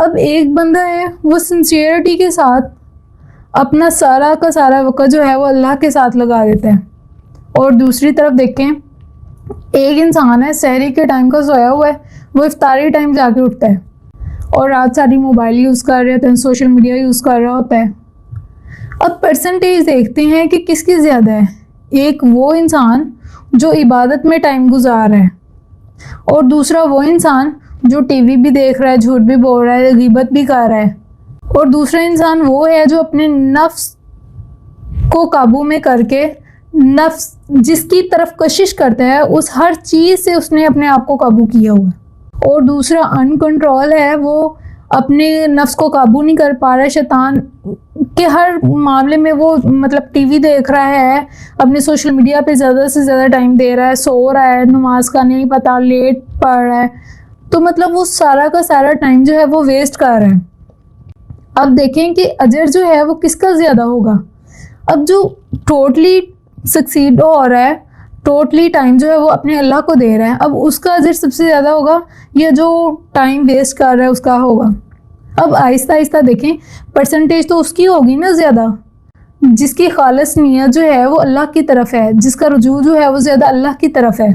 اب ایک بندہ ہے وہ سنسیئرٹی کے ساتھ اپنا سارا کا سارا وقت جو ہے وہ اللہ کے ساتھ لگا دیتا ہے، اور دوسری طرف دیکھیں ایک انسان ہے سحری کے ٹائم کا سویا ہوا ہے، وہ افطاری ٹائم جا کے اٹھتا ہے اور رات ساری موبائل یوز کر رہے ہوتے ہیں، سوشل میڈیا یوز کر رہا ہوتا ہے۔ اب پرسنٹیج دیکھتے ہیں کہ کس کی زیادہ ہے، ایک وہ انسان جو عبادت میں ٹائم گزار رہا ہے، اور دوسرا وہ انسان جو ٹی وی بھی دیکھ رہا ہے، جھوٹ بھی بول رہا ہے، غیبت بھی کر رہا ہے، اور دوسرا انسان وہ ہے جو اپنے نفس کو قابو میں کر کے نفس جس کی طرف کشش کرتا ہے اس ہر چیز سے اس نے اپنے آپ کو قابو کیا ہوا ہے، اور دوسرا ان کنٹرول ہے، وہ اپنے نفس کو قابو نہیں کر پا رہا ہے، شیطان کے ہر معاملے میں وہ مطلب ٹی وی دیکھ رہا ہے، اپنے سوشل میڈیا پہ زیادہ سے زیادہ ٹائم دے رہا ہے، سو رہا ہے، نماز کا نہیں پتہ، لیٹ پڑھ رہا ہے، تو مطلب وہ سارا کا سارا ٹائم جو ہے وہ ویسٹ کر رہا ہے۔ اب دیکھیں کہ اجر جو ہے وہ کس کا زیادہ ہوگا۔ اب جو ٹوٹلی سکسیڈ ہو رہا ہے، ٹوٹلی ٹائم جو ہے وہ اپنے اللہ کو دے رہا ہے، اب اس کا اجر سب سے زیادہ ہوگا یا جو ٹائم ویسٹ کر رہا ہے اس کا ہوگا۔ اب آہستہ آہستہ دیکھیں پرسنٹیج تو اس کی ہوگی نا زیادہ، جس کی خالص نیت جو ہے وہ اللہ کی طرف ہے، جس کا رجوع جو ہے وہ زیادہ اللہ کی طرف ہے۔